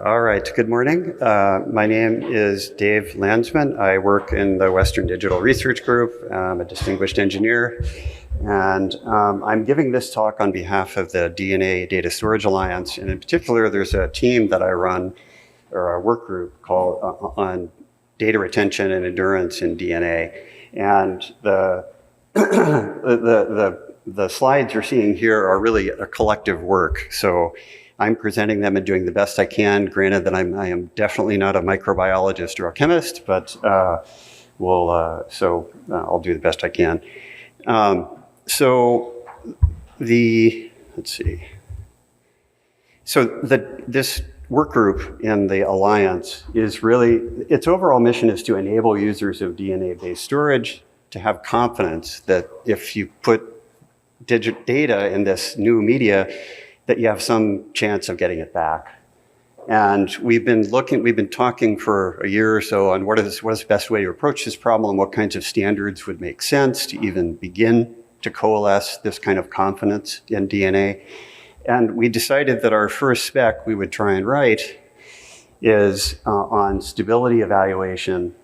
All right, good morning. My name is Dave Landsman. I work in the Western Digital Research Group. I'm a distinguished engineer, and I'm giving this talk on behalf of the DNA Data Storage Alliance, and in particular, there's a team that I run, or a work group called on data retention and endurance in DNA. And the slides you're seeing here are really a collective work. So I'm presenting them and doing the best I can. Granted that I am definitely not a microbiologist or a chemist, but I'll do the best I can. This work group in the Alliance is really, its overall mission is to enable users of DNA-based storage to have confidence that if you put data in this new media, that you have some chance of getting it back. And we've been talking for a year or so on what is the best way to approach this problem, what kinds of standards would make sense to even begin to coalesce this kind of confidence in DNA. And we decided that our first spec we would try and write is on stability evaluation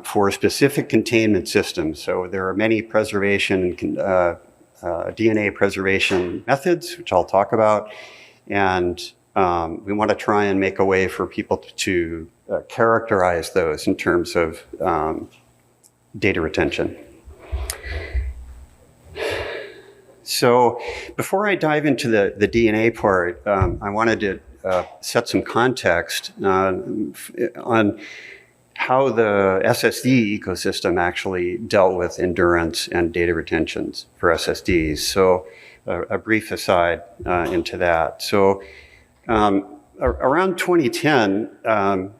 for specific containment systems. So there are many preservation and DNA preservation methods, which I'll talk about, and we want to try and make a way for people to characterize those in terms of data retention. So before I dive into the DNA part, I wanted to set some context on how the SSD ecosystem actually dealt with endurance and data retentions for SSDs. So a brief aside into that. So around 2010, and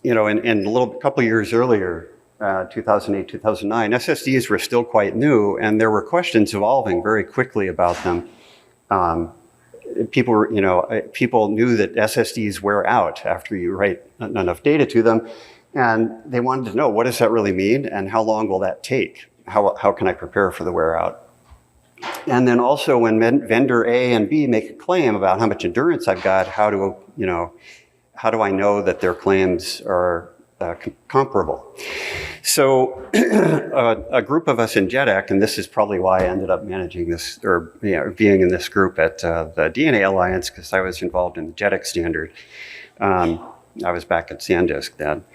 a couple years earlier, 2008, 2009, SSDs were still quite new, and there were questions evolving very quickly about them. People knew that SSDs wear out after you write enough data to them. And they wanted to know, what does that really mean, and how long will that take? How can I prepare for the wear out? And then also, when vendor A and B make a claim about how much endurance I've got, how do I know that their claims are comparable? So a group of us in JEDEC, and this is probably why I ended up managing this, or being in this group at the DNA Alliance, because I was involved in the JEDEC standard. I was back at SanDisk then.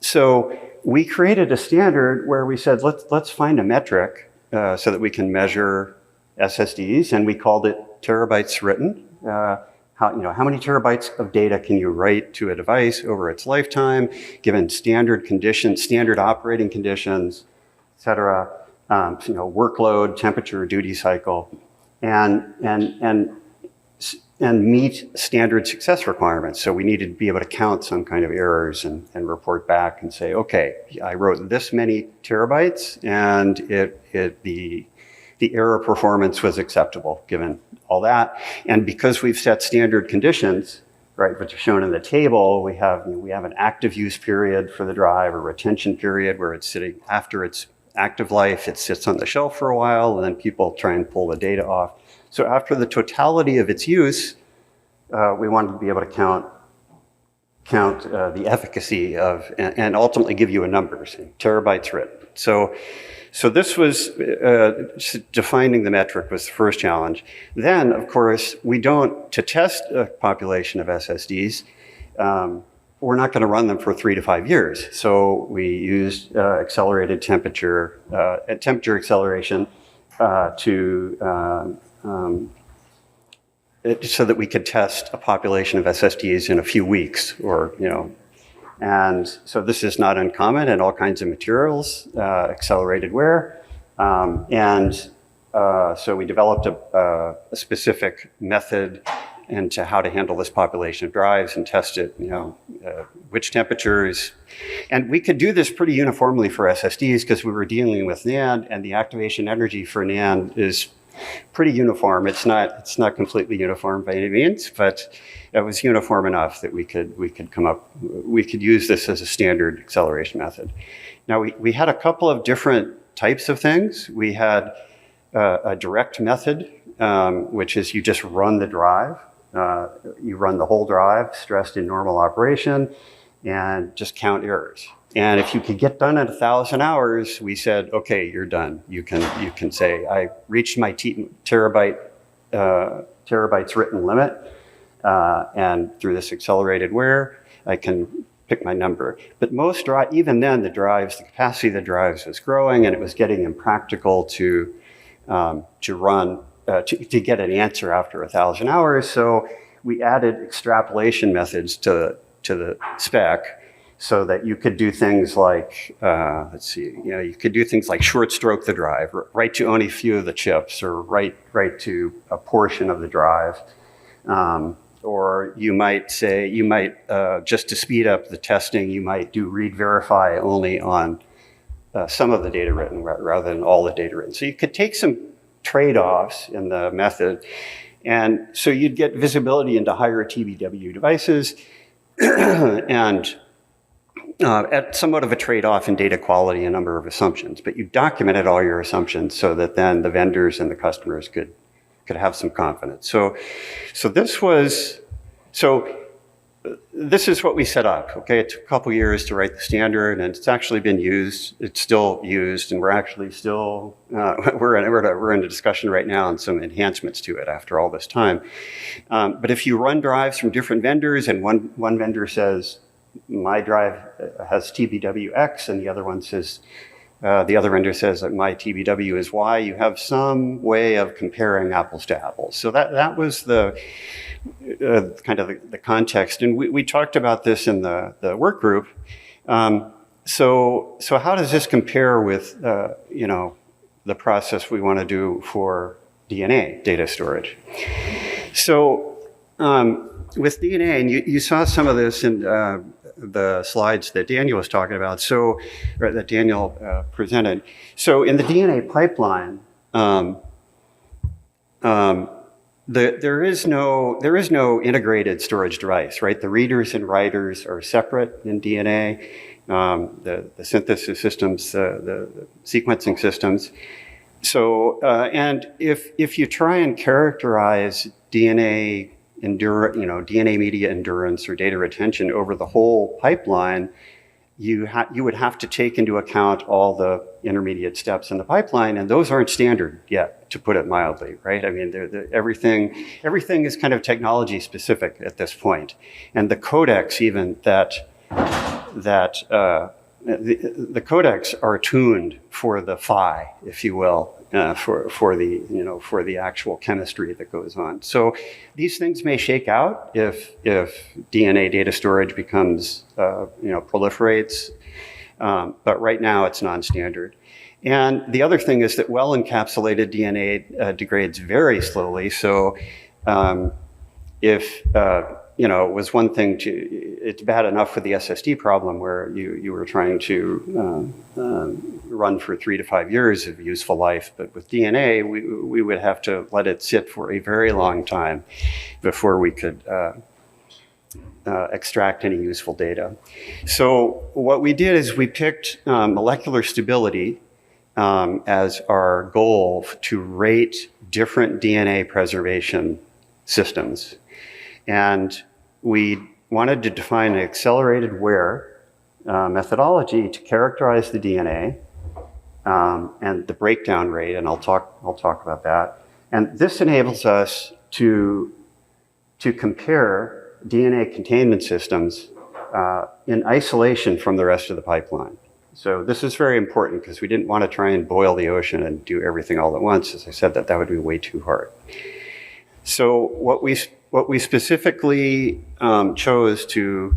So we created a standard where we said, let's find a metric so that we can measure SSDs, and we called it terabytes written. How many terabytes of data can you write to a device over its lifetime, given standard conditions, standard operating conditions, et cetera, workload, temperature, duty cycle, and meet standard success requirements. So we needed to be able to count some kind of errors and report back and say, okay, I wrote this many terabytes, and the error performance was acceptable given all that. And because we've set standard conditions, right, which are shown in the table, we have an active use period for the drive, a retention period where it's sitting after its active life, it sits on the shelf for a while, and then people try and pull the data off. So after the totality of its use, we wanted to be able to count the efficacy of, and ultimately give you a number, terabytes written. So this was, defining the metric was the first challenge. Then, of course, to test a population of SSDs, we're not going to run them for 3 to 5 years. So we used accelerated temperature acceleration so that we could test a population of SSDs in a few weeks, and so this is not uncommon in all kinds of materials, accelerated wear, so we developed a specific method into how to handle this population of drives and test it, which temperatures. And we could do this pretty uniformly for SSDs because we were dealing with NAND, and the activation energy for NAND is pretty uniform. It's not completely uniform by any means, but it was uniform enough that we could use this as a standard acceleration method. Now we had a couple of different types of things. We had a direct method, which is you just run the drive you run the whole drive, stressed in normal operation, and just count errors. And if you could get done at 1,000 hours, we said, okay, you're done. You can say, I reached my terabytes written limit, and through this accelerated wear, I can pick my number. But even then, the capacity of the drives was growing, and it was getting impractical to run, to get an answer after 1,000 hours. So we added extrapolation methods to the spec, so that you could do things like, you could do things like short stroke the drive, write to only a few of the chips, or write to a portion of the drive. Or you might say, just to speed up the testing, you might do read verify only on some of the data written rather than all the data written. So you could take some trade-offs in the method. And so you'd get visibility into higher TBW devices and at somewhat of a trade-off in data quality and number of assumptions. But you documented all your assumptions so that then the vendors and the customers could have some confidence. So this is what we set up. Okay, it took a couple years to write the standard, and it's actually been used. It's still used, and we're actually still we're in a discussion right now on some enhancements to it after all this time. But if you run drives from different vendors, and one vendor says my drive has TBW X, and the other vendor says that my TBW is Y, you have some way of comparing apples to apples. So that was the kind of the context. And we talked about this in the work group. So how does this compare with, the process we want to do for DNA data storage? So with DNA, and you saw some of this in the slides that Daniel was talking about, that Daniel presented. So in the DNA pipeline, there is no integrated storage device, right? The readers and writers are separate in DNA. The synthesis systems, the sequencing systems. So, and if you try and characterize DNA DNA media endurance or data retention over the whole pipeline, you would have to take into account all the intermediate steps in the pipeline, and those aren't standard yet, to put it mildly, right? I mean, everything is kind of technology specific at this point, and the codecs even the codecs are tuned for the phi, if you will, for the actual chemistry that goes on. So these things may shake out if DNA data storage becomes proliferates, but right now it's non-standard. And the other thing is that well-encapsulated DNA degrades very slowly. So it was one thing it's bad enough for the SSD problem where you were trying to run for 3 to 5 years of useful life. But with DNA, we would have to let it sit for a very long time before we could extract any useful data. So what we did is we picked molecular stability as our goal to rate different DNA preservation systems. And we wanted to define an accelerated wear methodology to characterize the DNA and the breakdown rate, and I'll talk about that. And this enables us to compare DNA containment systems in isolation from the rest of the pipeline. So this is very important because we didn't want to try and boil the ocean and do everything all at once. As I said, that would be way too hard. So what we specifically chose to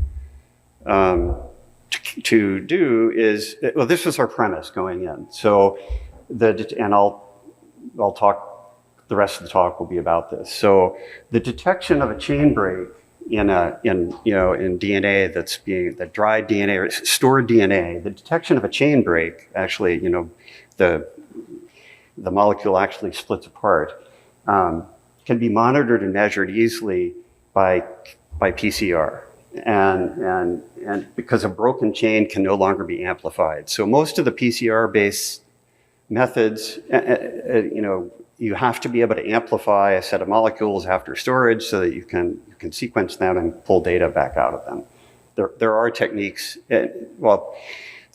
do is, well, this was our premise going in. So and I'll talk. The rest of the talk will be about this. So the detection of a chain break in DNA that dried DNA or stored DNA, the detection of a chain break, actually, the molecule actually splits apart, can be monitored and measured easily by PCR. And because a broken chain can no longer be amplified. So most of the PCR-based methods, you have to be able to amplify a set of molecules after storage so that you can sequence them and pull data back out of them. There are techniques, there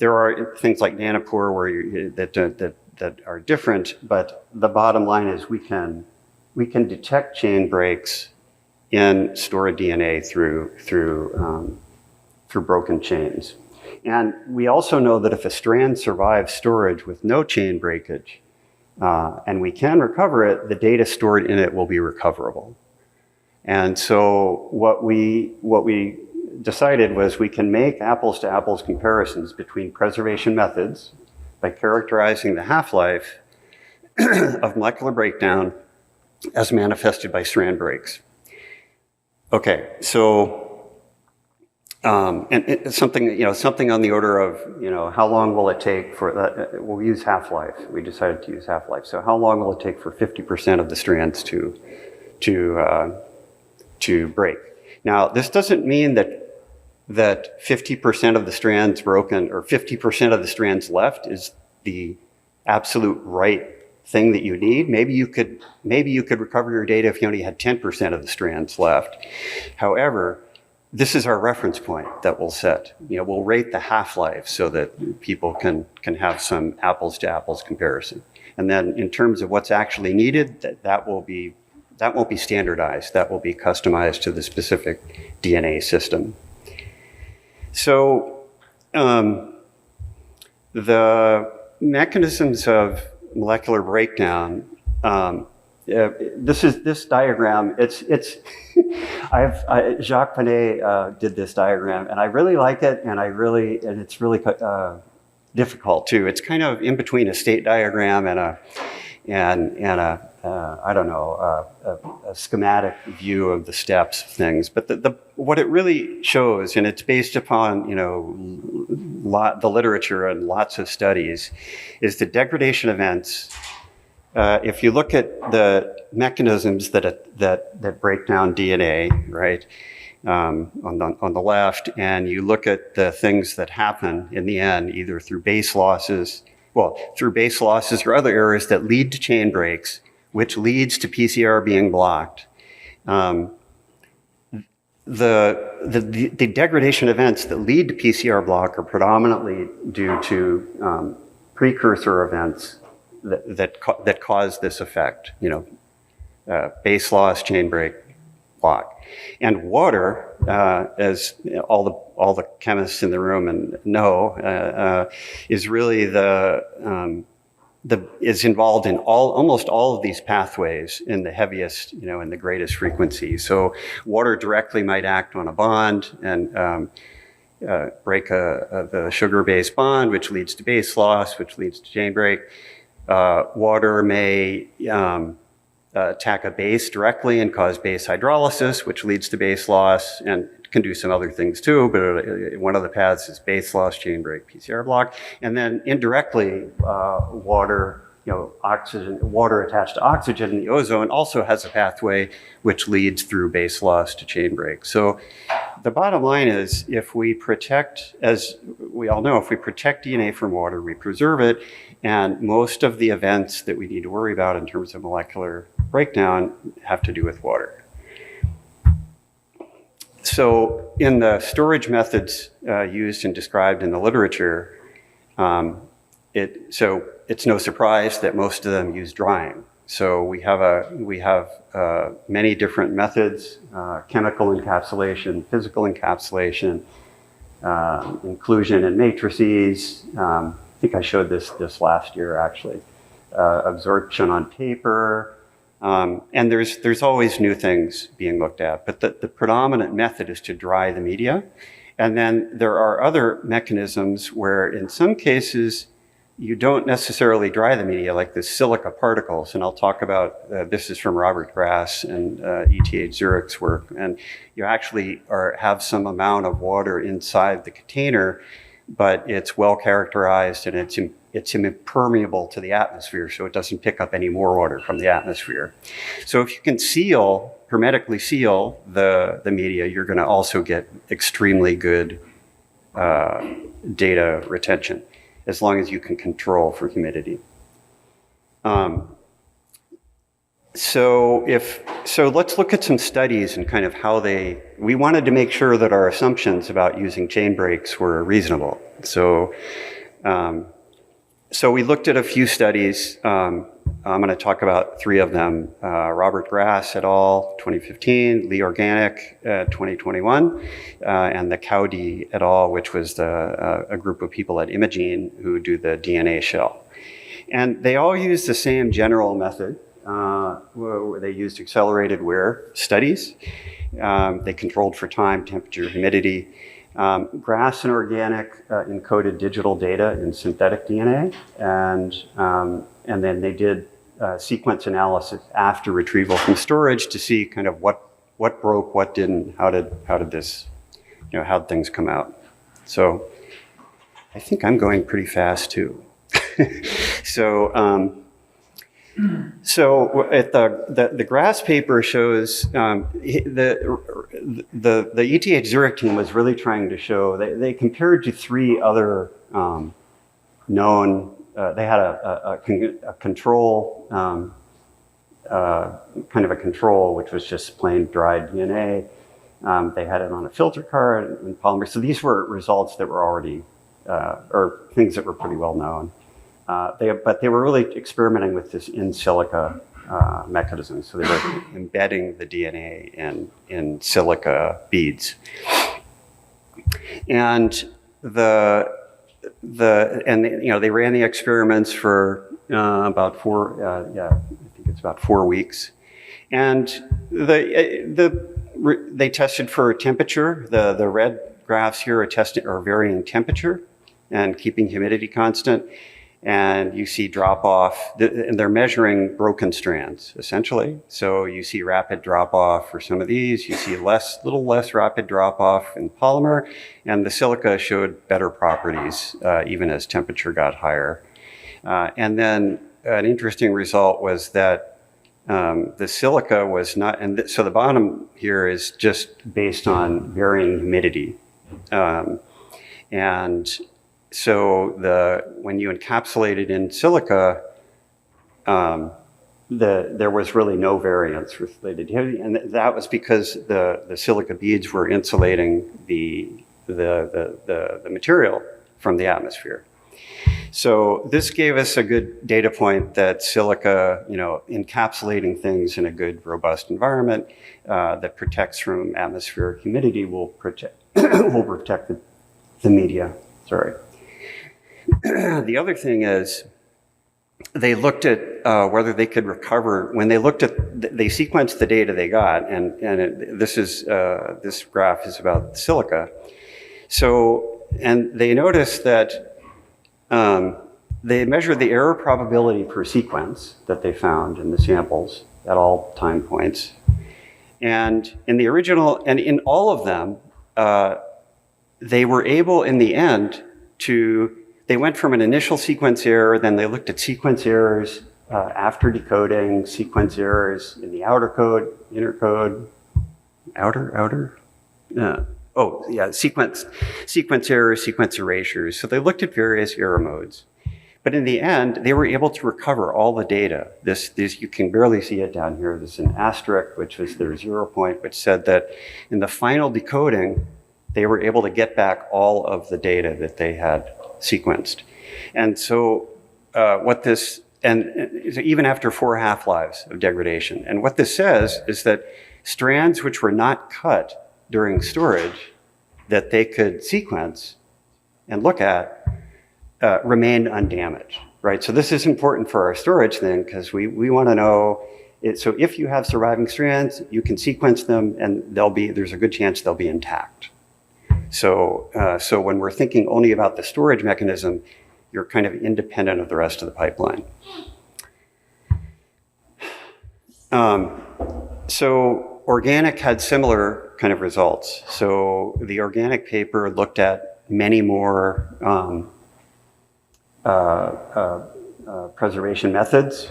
are things like nanopore that are different, but the bottom line is we can detect chain breaks in stored DNA through broken chains. And we also know that if a strand survives storage with no chain breakage, and we can recover it, the data stored in it will be recoverable. And so what we decided was we can make apples to apples comparisons between preservation methods by characterizing the half-life of molecular breakdown as manifested by strand breaks. Okay, so and it's something on the order of, how long will it take for that? We'll use half-life. We decided to use half-life. So how long will it take for 50% of the strands to break? Now, this doesn't mean that 50% of the strands broken or 50% of the strands left is the absolute right thing that you need. Maybe you could recover your data if you only had 10% of the strands left. However, this is our reference point that we'll set. We'll rate the half-life so that people can have some apples to apples comparison. And then in terms of what's actually needed, that won't be standardized. That will be customized to the specific DNA system. So the mechanisms of molecular breakdown, this diagram, Jacques Panet did this diagram, and I really like it, and it's really difficult too. It's kind of in between a state diagram and a schematic view of the steps of things. But what it really shows, and it's based upon the literature and lots of studies, is the degradation events. If you look at the mechanisms that break down DNA, right, on the left, and you look at the things that happen in the end, either through base losses or other errors that lead to chain breaks, which leads to PCR being blocked. The degradation events that lead to PCR block are predominantly due to precursor events that cause this effect, base loss, chain break, block. And water, as all the chemists in the room know, is really is involved in almost all of these pathways in the heaviest, in the greatest frequency. So water directly might act on a bond and break the sugar-base bond, which leads to base loss, which leads to chain break. Water may attack a base directly and cause base hydrolysis, which leads to base loss, and can do some other things too, but one of the paths is base loss, chain break, PCR block. And then indirectly, water attached to oxygen in the ozone also has a pathway which leads through base loss to chain break. So the bottom line is, if we protect, as we all know, if we protect DNA from water, we preserve it, and most of the events that we need to worry about in terms of molecular breakdown have to do with water. So in the storage methods used and described in the literature, it's no surprise that most of them use drying. So we have many different methods: chemical encapsulation, physical encapsulation, inclusion in matrices. I think I showed this last year actually. Absorption on paper. And there's always new things being looked at, but the predominant method is to dry the media. And then there are other mechanisms where in some cases you don't necessarily dry the media, like the silica particles. And I'll talk about, this is from Robert Grass and ETH Zurich's work. And you actually have some amount of water inside the container, but it's well characterized and it's impermeable to the atmosphere, so it doesn't pick up any more water from the atmosphere. So if you can hermetically seal the media, you're going to also get extremely good data retention, as long as you can control for humidity. So let's look at some studies and kind of how we wanted to make sure that our assumptions about using chain breaks were reasonable. So we looked at a few studies. I'm going to talk about 3 of them. Robert Grass et al., 2015, Lee Organic, 2021, and the Cowdy et al., which was a group of people at Imagene who do the DNA shell. And they all use the same general method. Where they used accelerated wear studies. They controlled for time, temperature, humidity. Grass and Organic encoded digital data in synthetic DNA, and then they did sequence analysis after retrieval from storage to see kind of what broke, what didn't, how did this, how'd things come out. So I think I'm going pretty fast too. So at the Grass paper shows the ETH Zurich team was really trying to show they compared to 3 other known. They had a control, kind of a control, which was just plain dried DNA. They had it on a filter card and polymer. So these were results that were already or things that were pretty well known. But they were really experimenting with this in silica mechanism. So they were embedding the DNA in silica beads. And they ran the experiments for about 4 weeks. And they tested for temperature. The red graphs here are varying temperature and keeping humidity constant. And you see drop off, and they're measuring broken strands, essentially. So you see rapid drop off for some of these, you see little less rapid drop off in polymer, and the silica showed better properties, even as temperature got higher. And then an interesting result was that the silica was not, so the bottom here is just based on varying humidity. And so when you encapsulate it in silica, there was really no variance related to humidity, and that was because the silica beads were insulating the material from the atmosphere. So this gave us a good data point that silica, encapsulating things in a good, robust environment that protects from atmospheric humidity will protect the media. Sorry. The other thing is they looked at whether they could recover. When they sequenced the data they got, and this graph is about silica. So, and they noticed that they measured the error probability per sequence that they found in the samples at all time points. And in the original, and in all of them, they were able in the end they went from an initial sequence error, then they looked at sequence errors after decoding, sequence errors in the outer code, inner code, sequence errors, sequence erasures. So they looked at various error modes. But in the end, they were able to recover all the data. This you can barely see it down here. There's an asterisk, which was their 0 point, which said that in the final decoding, they were able to get back all of the data that they had sequenced. And so even after 4 half-lives of degradation. And what this says is that strands which were not cut during storage that they could sequence and look at remained undamaged, right? So this is important for our storage thing because we want to know so if you have surviving strands, you can sequence them and there's a good chance they'll be intact. So when we're thinking only about the storage mechanism, you're kind of independent of the rest of the pipeline. So organic had similar kind of results. So the organic paper looked at many more preservation methods.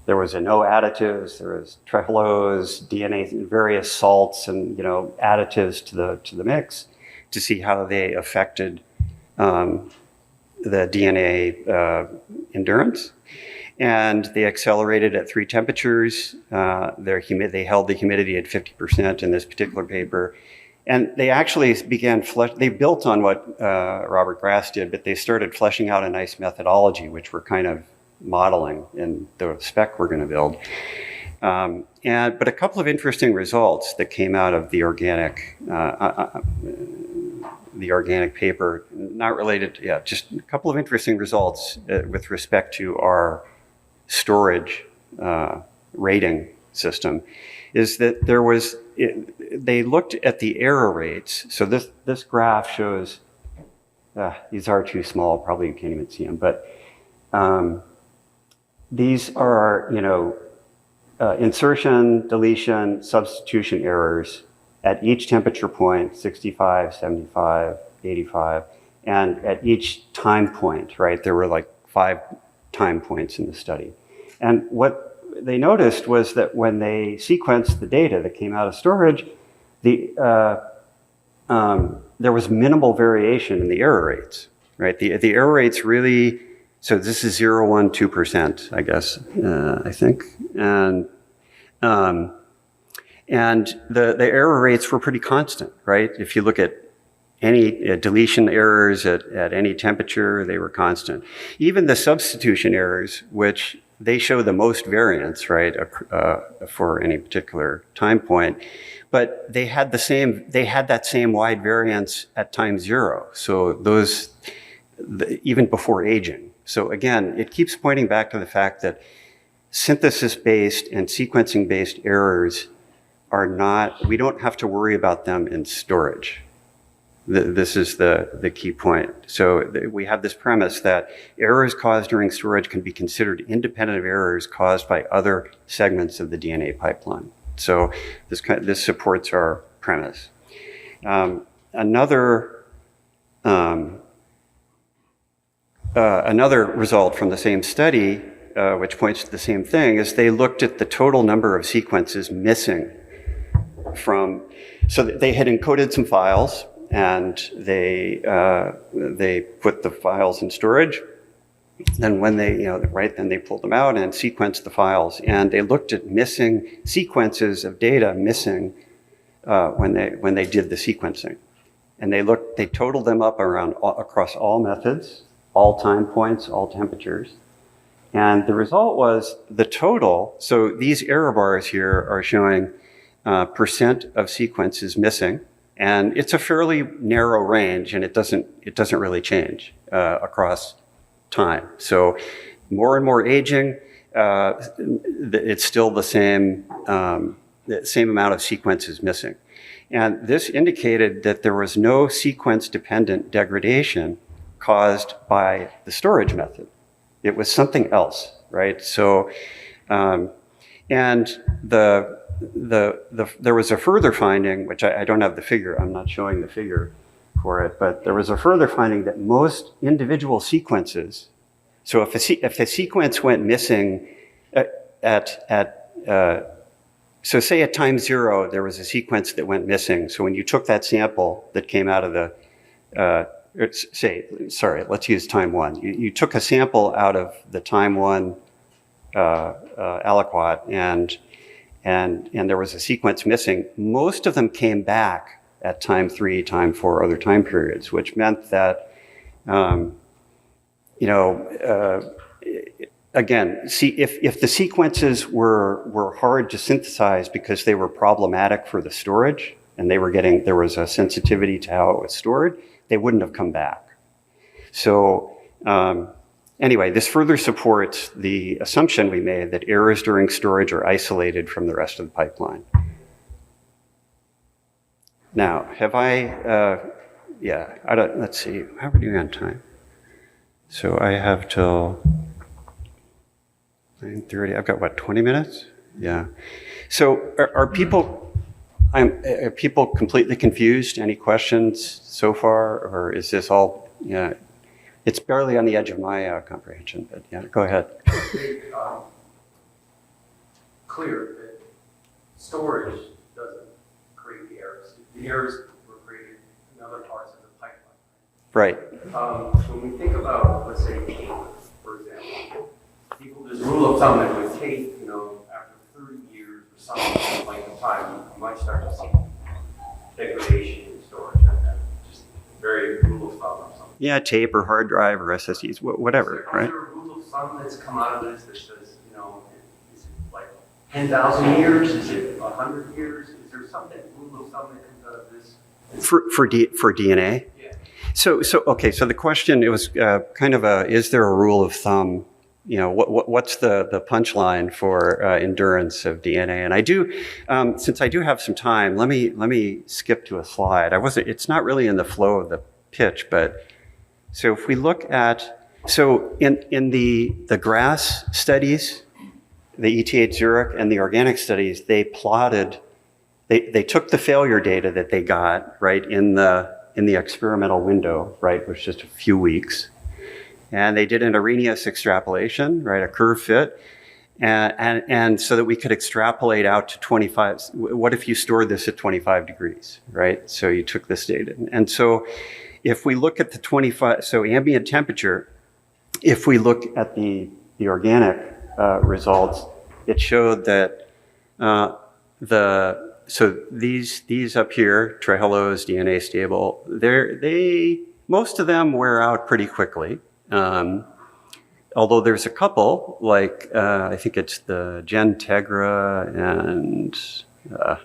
There was no additives, there was trehalose, DNA, various salts, and additives to the mix to see how they affected the DNA endurance. and they accelerated at 3 temperatures. They held the humidity at 50% in this particular paper. And they actually they built on what Robert Grass did, but they started fleshing out a nice methodology, which we're kind of modeling in the spec we're going to build. But a couple of interesting results that came out of the organic paper, not related, just a couple of interesting results with respect to our storage rating system, is that they looked at the error rates. So this graph shows, these are too small, probably you can't even see them, but these are, insertion, deletion, substitution errors at each temperature point, 65, 75, 85, and at each time point, right? There were like 5 time points in the study. And what they noticed was that when they sequenced the data that came out of storage, there was minimal variation in the error rates, right? The error rates really, so this is 0, 1, 2%, I guess, I think. And the error rates were pretty constant, right? If you look at any deletion errors at any temperature, they were constant. Even the substitution errors, which they show the most variance, right, for any particular time point, but they had that same wide variance at time 0. So even before aging. So again, it keeps pointing back to the fact that synthesis-based and sequencing-based errors we don't have to worry about them in storage. This is the key point. So we have this premise that errors caused during storage can be considered independent of errors caused by other segments of the DNA pipeline. So this supports our premise. Another result from the same study, which points to the same thing, is they looked at the total number of sequences missing so they had encoded some files, and they put the files in storage. And when then they pulled them out and sequenced the files, and they looked at missing sequences of data when they did the sequencing, and they totaled them up across all methods, all time points, all temperatures, and the result was the total. So these error bars here are showing percent of sequences missing. And it's a fairly narrow range, and it doesn't really change across time. So more and more aging, it's still the same amount of sequences missing. And this indicated that there was no sequence-dependent degradation caused by the storage method. It was something else, right? So, there was a further finding, which I don't have the figure, I'm not showing the figure for it, but there was a further finding that most individual sequences, so if a sequence went missing so say at time 0, there was a sequence that went missing. So when you took that sample that came out of let's use time 1. You took a sample out of the time 1 aliquot, and there was a sequence missing. Most of them came back at time 3, time 4, other time periods, which meant that, again, if the sequences were hard to synthesize because they were problematic for the storage, and there was a sensitivity to how it was stored, they wouldn't have come back. So, anyway, this further supports the assumption we made that errors during storage are isolated from the rest of the pipeline. Now, let's see, how are we doing on time? So I have till 9:30, I've got 20 minutes? Yeah. So are people completely confused? Any questions so far, or is this all, it's barely on the edge of my comprehension, but yeah, go ahead. Clear that storage doesn't create the errors. The errors were created in other parts of the pipeline. Right. When we think about, let's say, for example, people, there's a rule of thumb that would take, after 30 years or something like the time, you might start to see degradation in storage. And just very rule of thumb or something. Yeah, tape or hard drive or SSDs, whatever, right? Is there a rule of thumb that's come out of this that says, is it like 10,000 years? Is it 100 years? Is there something, rule of thumb that comes out of this? For DNA? Yeah. So the question, it was kind of is there a rule of thumb? What's the punchline for endurance of DNA? And I do, since I do have some time, let me skip to a slide. It's not really in the flow of the pitch, but so if we look at, in the grass studies, the ETH Zurich and the organic studies, they plotted, they took the failure data that they got, right, in the experimental window, right, which is just a few weeks. And they did an Arrhenius extrapolation, right, a curve fit. And so that we could extrapolate out to 25. What if you stored this at 25 degrees, right? So you took this data. And so if we look at the 25, so ambient temperature, if we look at the organic results, it showed that so these up here, Trehalose, DNA stable, most of them wear out pretty quickly. Although there's a couple, like I think it's the Gentegra and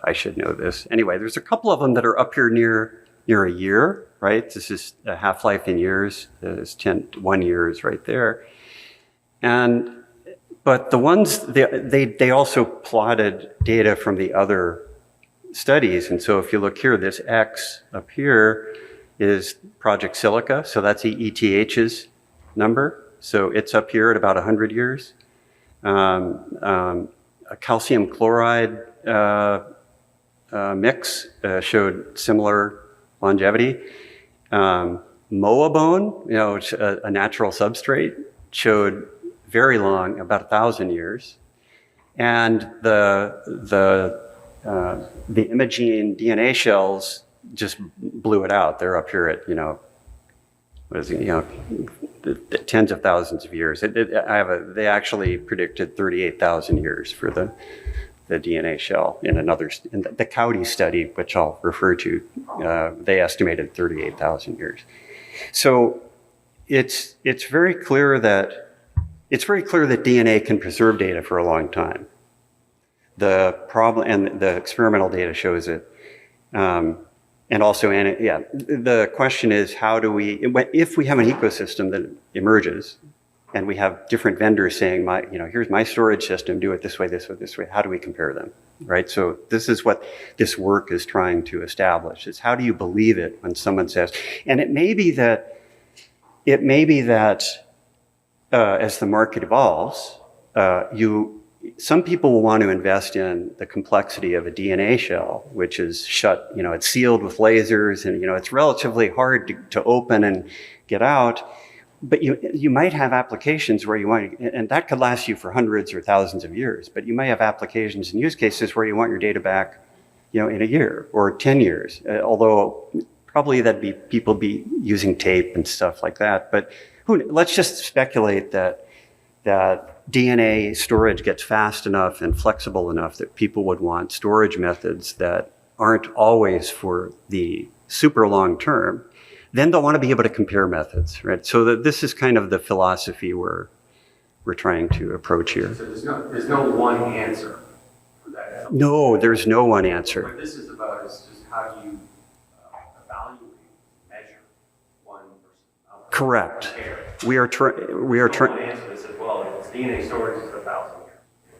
I should know this. Anyway, there's a couple of them that are up here near a year, right? This is a half-life in years. There's 1 years right there. But the ones, they also plotted data from the other studies. And so if you look here, this X up here is Project Silica. So that's ETH's number. So it's up here at about 100 years. A calcium chloride mix showed similar longevity. Moa bone, which a natural substrate, showed very long, about 1,000 years. And the imaging DNA shells just blew it out. They're up here at, tens of thousands of years. They actually predicted 38,000 years for the DNA shell in the Cowdy study, which I'll refer to. They estimated 38,000 years. So it's very clear that DNA can preserve data for a long time. The problem, and the experimental data shows it. And also, the question is, how do if we have an ecosystem that emerges, and we have different vendors saying, here's my storage system, do it this way, this way, this way, how do we compare them, right? So this is what this work is trying to establish, is how do you believe it when someone says, and it may be that as the market evolves, some people will want to invest in the complexity of a DNA shell, which is shut, it's sealed with lasers, and it's relatively hard to open and get out. But you might have applications where you want, and that could last you for hundreds or thousands of years, but you may have applications and use cases where you want your data back, in a year or 10 years, although probably people be using tape and stuff like that. But let's just speculate that DNA storage gets fast enough and flexible enough that people would want storage methods that aren't always for the super long term. Then they'll want to be able to compare methods, right? So this is kind of the philosophy we're trying to approach here. So there's no one answer for that. No, there's no one answer. What this is about is just how do you evaluate, measure one versus another. Correct. We are trying. Answer that says, well, it's DNA storage is 1,000 years.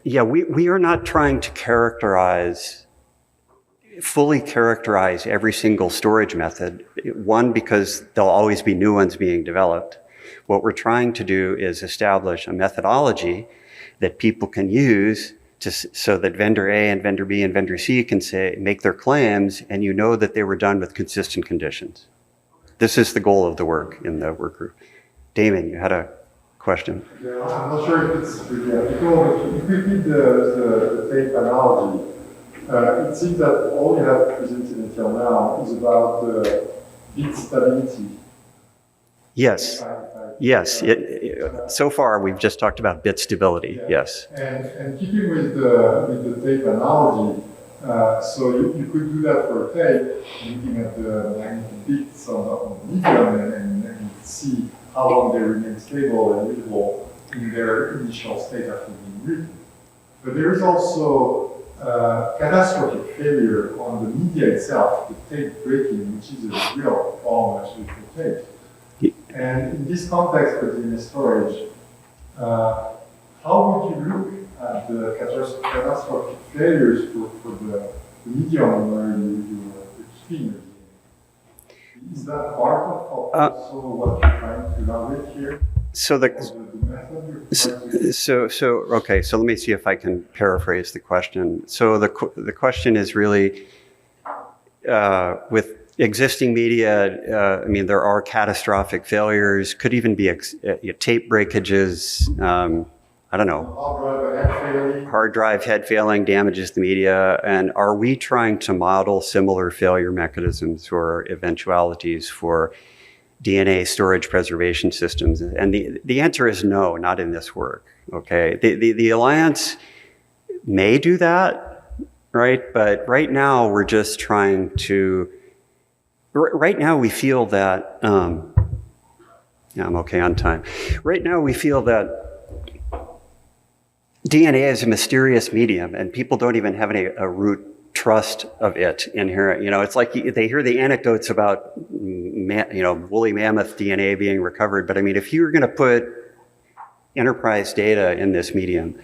Yeah, we are not trying to fully characterize every single storage method. One, because there'll always be new ones being developed. What we're trying to do is establish a methodology that people can use so that vendor A and vendor B and vendor C can make their claims, and that they were done with consistent conditions. This is the goal of the work in the work group. Damon, you had a question? Yeah, I'm not sure if it's really applicable, but if we repeat the tape analogy, it seems that all you have presented until now is about bit stability. Yes. Yes. So far, we've just talked about bit stability. Yeah. Yes. And keeping with the tape analogy, so you could do that for a tape, looking at the magnetic bits on the medium and see how long they remain stable and readable in their initial state after being written. But there is also catastrophic failure on the media itself, the tape breaking, which is a real problem actually for tapes. And in this context for DNA storage, how would you look at the catastrophic failures for the medium where you're keeping your DNA? Is that part of also what you're trying to evaluate here? So okay. So let me see if I can paraphrase the question. So the question is really with existing media. I mean, there are catastrophic failures. Could even be tape breakages. I don't know. Hard drive head failing damages the media. And are we trying to model similar failure mechanisms or eventualities for DNA storage preservation systems? And the answer is no, not in this work. Okay, the Alliance may do that, right? But right now we're just trying to. Right now we feel that. Yeah, I'm okay on time. Right now we feel that DNA is a mysterious medium, and people don't even have a root trust of it inherent. You know, it's like they hear the anecdotes about, woolly mammoth DNA being recovered. But I mean, if you were going to put enterprise data in this medium,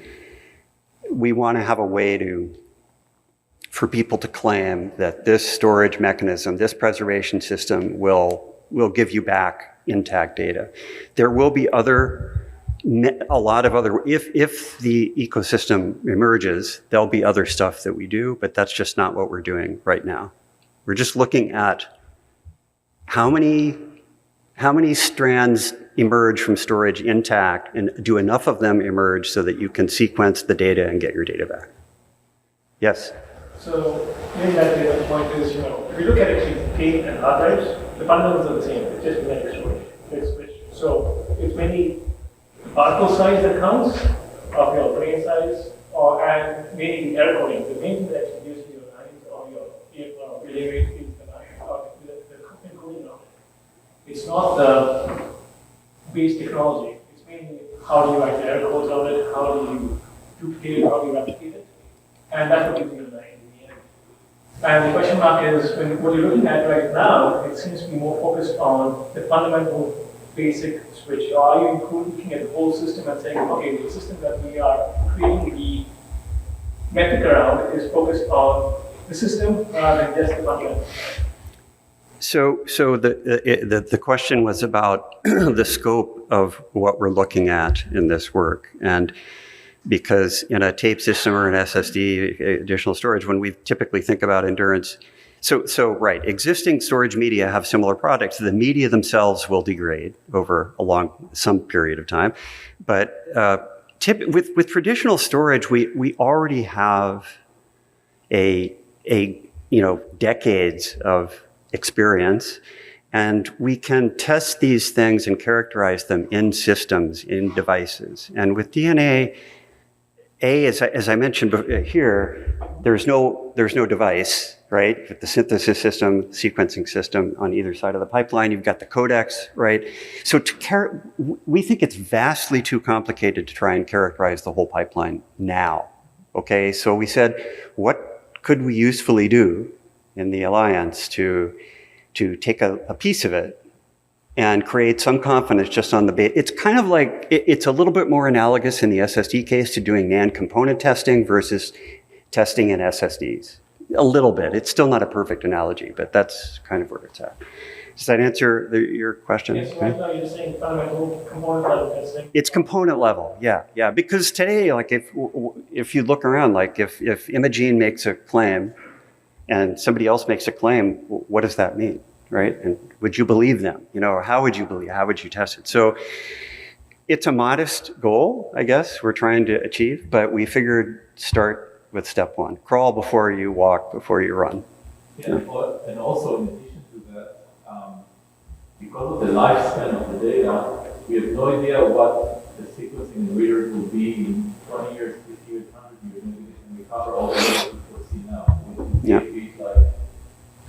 we want to have a way for people to claim that this storage mechanism, this preservation system will give you back intact data. There will be a lot of other, if the ecosystem emerges, there'll be other stuff that we do, but that's just not what we're doing right now. We're just looking at how many strands emerge from storage intact, and do enough of them emerge so that you can sequence the data and get your data back. Yes? So maybe that the point is, if you look at it, tape and hard drives, the fundamentals are the same. It's just magnetic storage. So it's mainly particle size that counts, of your grain size, and maybe the error coding. The main thing that you use your lines or your relay rate is the line or the encoding of it. It's not the base technology. It's mainly how do you write the error codes on it, how do you duplicate it, how do you replicate it, and that's what gives you the line in the end. And the question mark is, what you're looking at right now, it seems to be more focused on the fundamental basic switch. Or are you looking at the whole system and saying, okay, the system that we are creating the metric around is focused on the system rather than just the fundamental? So the question was about the scope of what we're looking at in this work. And because in a tape system or an SSD, additional storage, when we typically think about endurance, so right, existing storage media have similar products. The media themselves will degrade over some period of time. But with traditional storage, we already have a decades of experience, and we can test these things and characterize them in systems, in devices. And with DNA, as I mentioned here, there's no device, right? With the synthesis system, sequencing system on either side of the pipeline, you've got the codecs, right? So we think it's vastly too complicated to try and characterize the whole pipeline now. Okay, so we said, what could we usefully do in the Alliance to take a piece of it and create some confidence just on the base? It's kind of like, it's a little bit more analogous in the SSD case to doing NAND component testing versus testing in SSDs. A little bit. It's still not a perfect analogy, but that's kind of where it's at. Does that answer your question? Yes, right now you're saying fundamental component level testing. It's component level, yeah. Because today, like if you look around, like if Imogene makes a claim and somebody else makes a claim, what does that mean, right? And would you believe them? Or how would you believe? How would you test it? So it's a modest goal, I guess, we're trying to achieve, but we figured start with step one. Crawl before you walk, before you run. Yeah, and also in addition to that, because of the lifespan of the data, we have no idea what the sequencing readers will be in 20 years, 50 years, 100 years, and we cover all the ways we foresee now. Yeah. It's like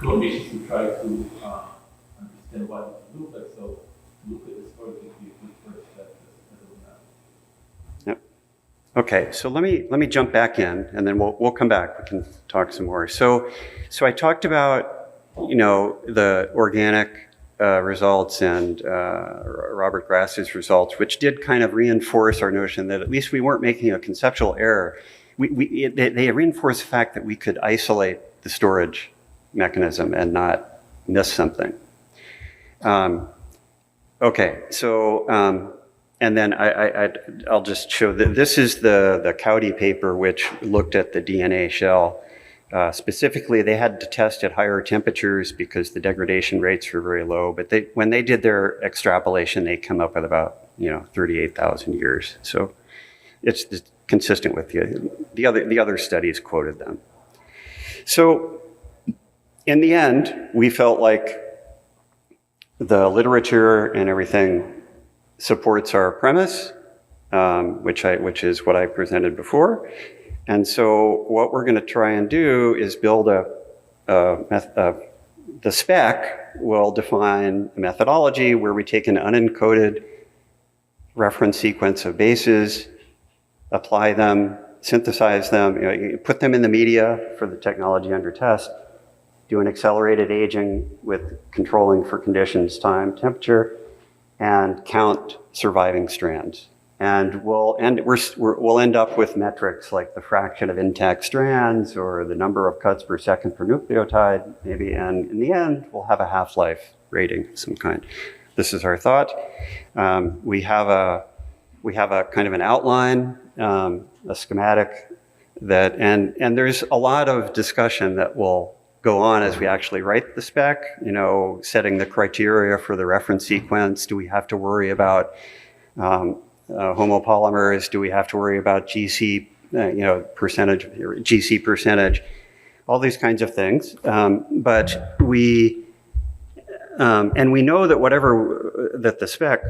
too ambitious to try to understand what it will look like, so look at the story to be a good first step as of now. Yep. Okay, so let me jump back in, and then we'll come back. We can talk some more. So I talked about, you know, the organic results and Robert Grass's results, which did kind of reinforce our notion that at least we weren't making a conceptual error. They reinforced the fact that we could isolate the storage mechanism and not miss something. Okay, so and then I'll just show that this is the Cowdy paper, which looked at the DNA shell. Specifically, they had to test at higher temperatures because the degradation rates were very low. But when they did their extrapolation, they come up with about 38,000 years. So it's consistent with the other studies quoted them. So in the end, we felt like the literature and everything supports our premise, which is what I presented before. And so what we're going to try and do is build the spec will define a methodology where we take an unencoded reference sequence of bases, apply them, synthesize them, put them in the media for the technology under test, do an accelerated aging with controlling for conditions, time, temperature, and count surviving strands. And we'll end up with metrics like the fraction of intact strands or the number of cuts per second per nucleotide, maybe. And in the end, we'll have a half-life rating of some kind. This is our thought. We have a kind of an outline, a schematic that, and there's a lot of discussion that will go on as we actually write the spec. Setting the criteria for the reference sequence. Do we have to worry about homopolymers? Do we have to worry about GC, percentage, GC percentage, all these kinds of things. But we know that that the spec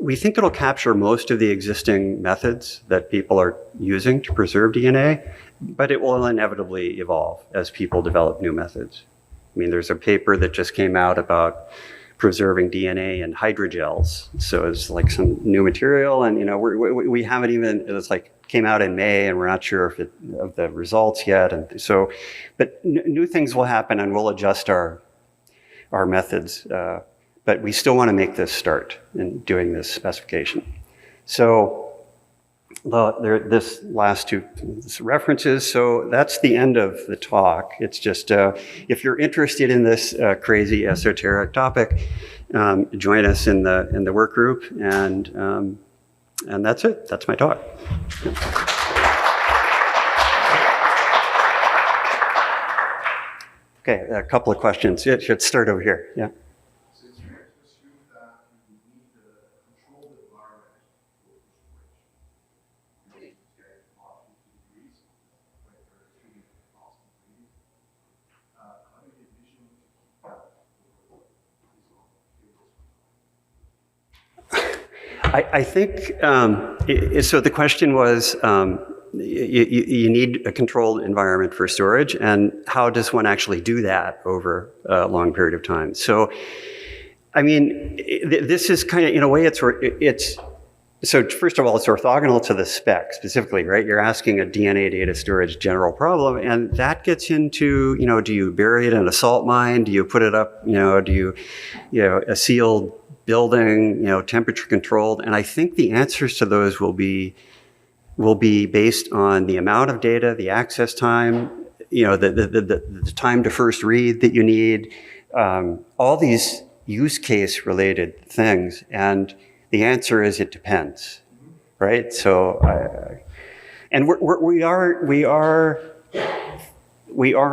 we think it'll capture most of the existing methods that people are using to preserve DNA, but it will inevitably evolve as people develop new methods. I mean, there's a paper that just came out about preserving DNA in hydrogels. So it's like some new material, and we haven't even. It's like came out in May, and we're not sure of the results yet. And so, but new things will happen, and we'll adjust our methods. But we still want to make this start in doing this specification. So this last two references. So that's the end of the talk. It's just, if you're interested in this crazy esoteric topic, join us in the work group, and that's it. That's my talk. Okay, a couple of questions. It should start over here. Yeah. So it's fair to assume that you need a controlled environment for preservation. Get off 50 degrees, when you're shooting constant breathing. How do you envision to keep that over I think, so the question was, you need a controlled environment for storage, and how does one actually do that over a long period of time? So, I mean, this is kind of, in a way, it's so first of all, it's orthogonal to the spec specifically, right? You're asking a DNA data storage general problem, and that gets into, do you bury it in a salt mine? Do you put it up, do you, a sealed building, temperature controlled? And I think the answers to those will be based on the amount of data, the access time, the time to first read that you need, all these use case related things. And the answer is it depends, right? So, and we are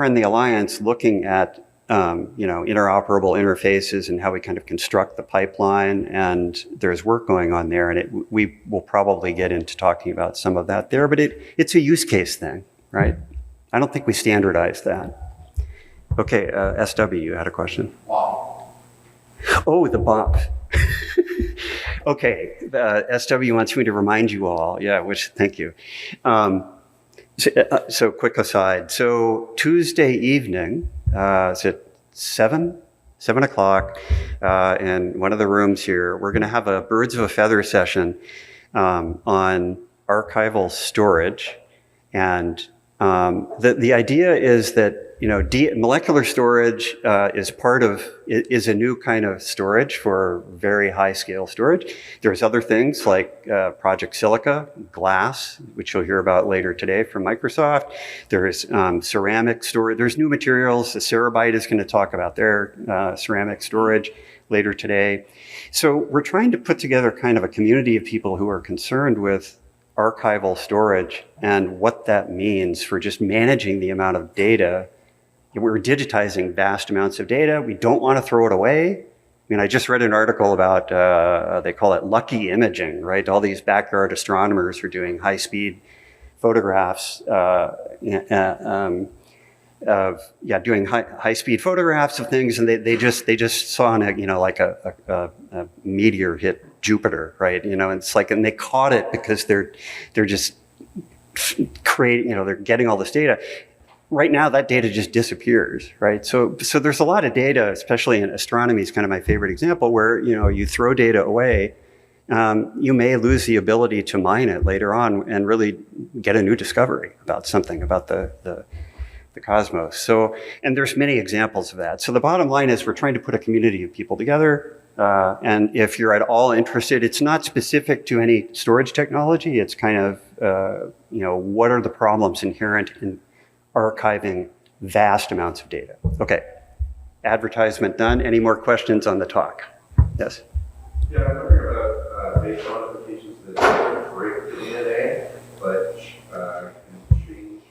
in the Alliance looking at interoperable interfaces and how we kind of construct the pipeline, and there's work going on there, and we will probably get into talking about some of that there, but it's a use case thing, right? I don't think we standardize that. Okay, SW, you had a question? Wow. Oh, the BOP. Okay, SW wants me to remind you all. Yeah, thank you. So quick aside. So Tuesday evening, is it 7 o'clock, in one of the rooms here, we're going to have a birds of a feather session on archival storage. And the idea is that, molecular storage is a new kind of storage for very high scale storage. There's other things like Project Silica, glass, which you'll hear about later today from Microsoft. There's ceramic storage. There's new materials. The Cerebyte is going to talk about their ceramic storage later today. So we're trying to put together kind of a community of people who are concerned with archival storage and what that means for just managing the amount of data. We're digitizing vast amounts of data. We don't want to throw it away. I mean, I just read an article about, they call it lucky imaging, right? All these backyard astronomers are doing high-speed photographs, doing high-speed photographs of things, and they just saw a meteor hit Jupiter, right? And it's like, and they caught it because they're just creating, they're getting all this data. Right now, that data just disappears, right? So there's a lot of data, especially in astronomy is kind of my favorite example, where, you throw data away, you may lose the ability to mine it later on and really get a new discovery about something, about the cosmos. So, and there's many examples of that. So the bottom line is we're trying to put a community of people together. And if you're at all interested, it's not specific to any storage technology. It's kind of, what are the problems inherent in archiving vast amounts of data? Okay, advertisement done. Any more questions on the talk? Yes? Yeah, I'm wondering about base modifications that don't break the DNA, but can change,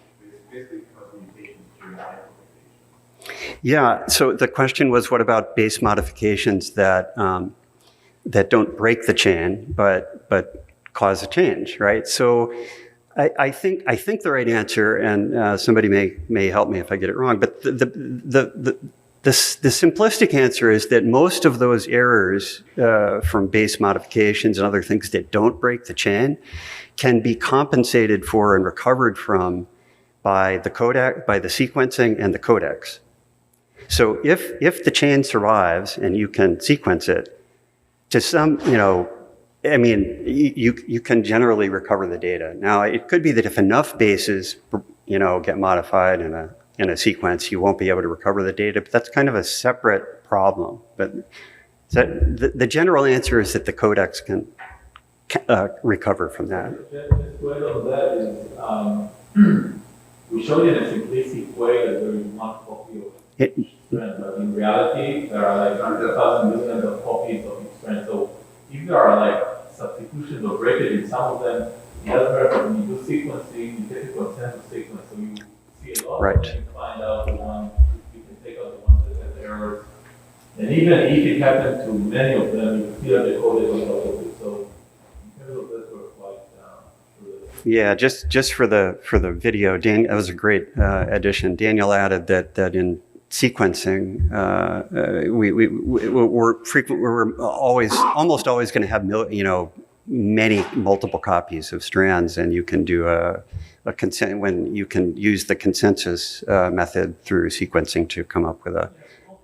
basically cause mutations during amplification. Yeah, so the question was, what about base modifications that don't break the chain, but cause a change, right? So I think the right answer, and somebody may help me if I get it wrong, but the simplistic answer is that most of those errors from base modifications and other things that don't break the chain can be compensated for and recovered from by the sequencing and the codecs. So if the chain survives and you can sequence it, to some, you can generally recover the data. Now, it could be that if enough bases, get modified in a sequence, you won't be able to recover the data, but that's kind of a separate problem. But the general answer is that the codecs can recover from that. Just to add on that is, we showed in a simplistic way that there is one copy of each strand, but in reality, there are like 100,000 millions of copies of each strand. So if there are like substitutions or breakage in some of them, it doesn't matter. When you do sequencing, you take a consensus sequence, so you see a lot, Right. and then you find out the one, you can take out the ones that have errors. And even if it happened to many of them, you still have the code on top of it. So in terms of that, we're quite sure. Yeah, just for the video, that was a great addition. Daniel added that in sequencing, we're almost always going to have many multiple copies of strands, and you can do a consent when you can use the consensus method through sequencing to come up with a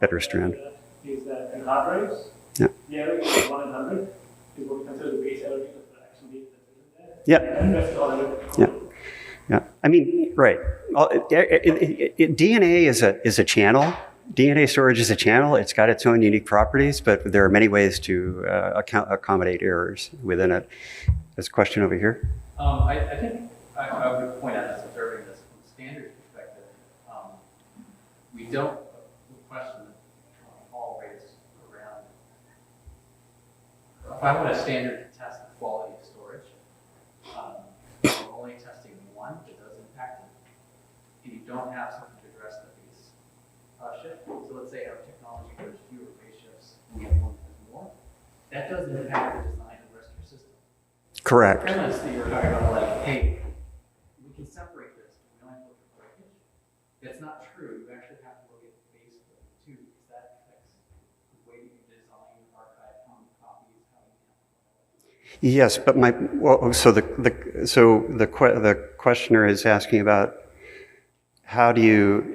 better strand. Is that in hard drives? Yeah. The error is 1 in 100 is what we consider the base error because the actual data that's in there. Yeah. And the rest all of it. Yeah. Yeah. I mean, right. DNA is a channel. DNA storage is a channel. It's got its own unique properties, but there are many ways to accommodate errors within it. There's a question over here. I think I would point out, as observing this from a standard perspective, we don't question all rates around. If I want a standard to test the quality of storage, I'm only testing one that does impact it, and you don't have something to address the base shift. So let's say our technology goes fewer base shifts, and the other one has more. That doesn't impact the design of the rest of your system. Correct. The premise that you're talking about, like, hey, we can separate this, but we don't have to look at breakage. That's not true. You actually have to look at base breakage too, because that affects the way that you design, archive, how many copies, how you handle Yes, but so the questioner is asking about how do you,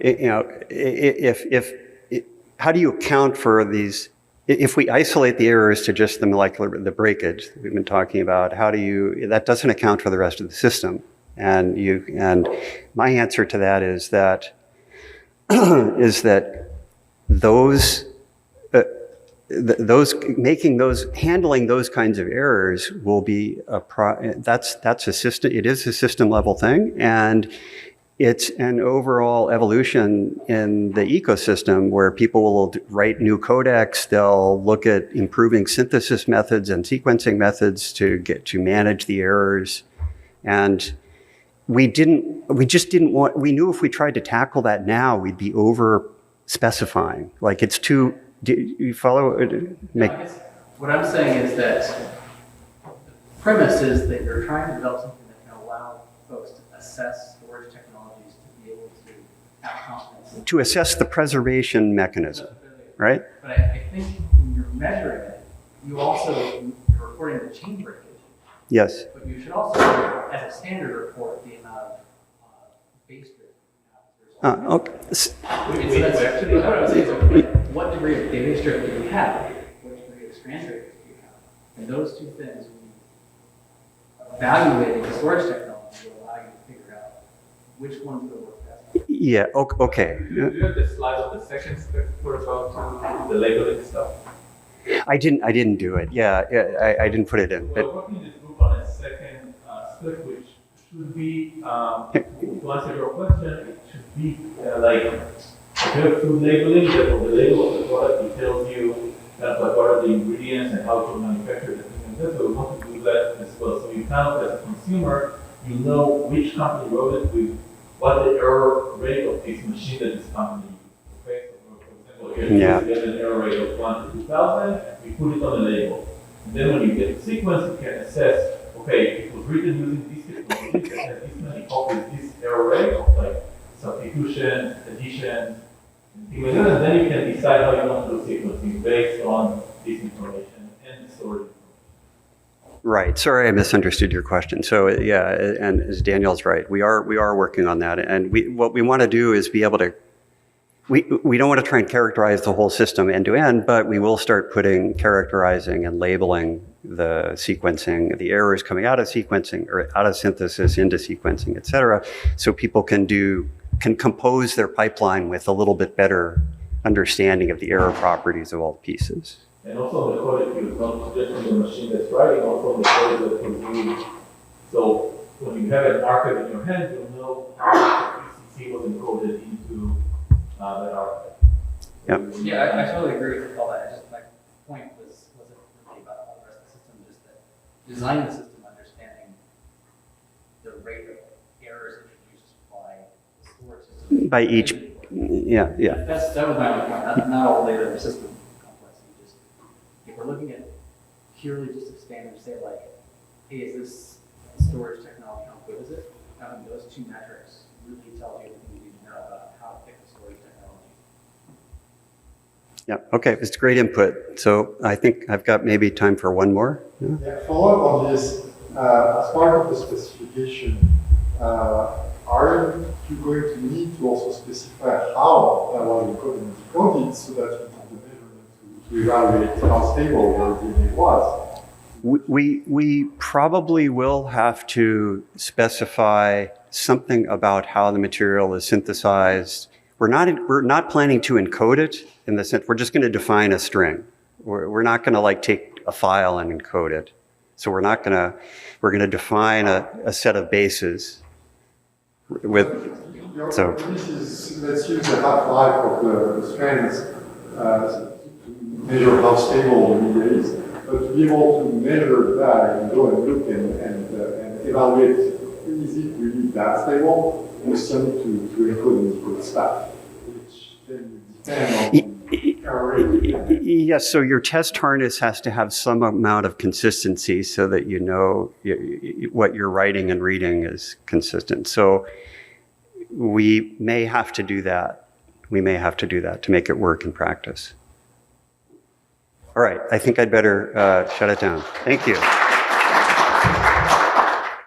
how do you account for these, if we isolate the errors to just the breakage that we've been talking about, that doesn't account for the rest of the system. And my answer to that is that, handling those kinds of errors will be that's a system. It is a system level thing, and it's an overall evolution in the ecosystem where people will write new codecs. They'll look at improving synthesis methods and sequencing methods to manage the errors, and we knew if we tried to tackle that now, we'd be over specifying. Like it's too. Do you follow? I guess what I'm saying is that the premise is that you're trying to develop something that can allow folks to assess storage technologies to be able to have confidence. To assess the preservation mechanism, right? But I think when you're measuring it, you're reporting the chain breakage. Yes. But you should also, as a standard, report the amount of base drift. Okay. So that's actually what I was saying. So, what degree of base drift do you have? What degree of strand drift do you have? And those two things, when evaluating the storage technology, will allow you to figure out which one's going to work best. Yeah. Okay. Do you have the slide of the second step for about the labeling stuff? I didn't do it. Yeah. I didn't put it in. We're working in this group on a second step, which should be, to answer your question, it should be like food labeling, that on the label of the product it tells you kind of like what are the ingredients and how to manufacture the thing. So we want to do that as well. So you kind of, as a consumer, you know which company wrote it with what the error rate of this machine that this company used. Okay, so for example, if you get an error rate of 1 to 2,000, we put it on the label. And then when you get the sequence, you can assess, okay, it was written using this technology that has this many copies, this error rate of like substitution, addition, and things like that, and then you can decide how you want to do sequencing based on this information and the storage information. Right. Sorry, I misunderstood your question. So yeah, and as Daniel's right, we are working on that, and what we want to do is be able to. We don't want to try and characterize the whole system end to end, but we will start characterizing and labeling the sequencing, the errors coming out of sequencing or out of synthesis into sequencing, et cetera, so people can compose their pipeline with a little bit better understanding of the error properties of all the pieces. And also the codec used, not just in the machine that's writing, also the codec that was used. So when you have an archive in your hand, you'll know how the ECC was encoded into that archive. Yep. Yeah, I totally agree with all that. Just my point wasn't really about all the rest of the system, just that designing the system, understanding the rate of errors introduced by the storage system. By each, yeah. That was my only point. Not all data in the system complexity. Just if we're looking at purely just a standard, say like, hey, is this storage technology? How good is it? Having those two metrics really tells you everything you need to know about how to pick the storage technology. Yeah. Okay. It's great input. So I think I've got maybe time for one more. Yeah, follow up on this. As part of the specification, are you going to need to also specify how that was encoded and decoded so that you can do the measurement to evaluate how stable your DNA was? We probably will have to specify something about how the material is synthesized. We're not planning to encode it in the sense, we're just going to define a string. We're not going to like take a file and encode it. So we're going to define a set of bases let's use the half-life of the strands to measure how stable the media is. But to be able to measure that and go and look and evaluate, is it really that stable? You still need to encode and decode stuff, which then depend on error rate. Yes, so your test harness has to have some amount of consistency so that you know what you're writing and reading is consistent. So we may have to do that. We may have to do that to make it work in practice. All right, I think I'd better shut it down. Thank you.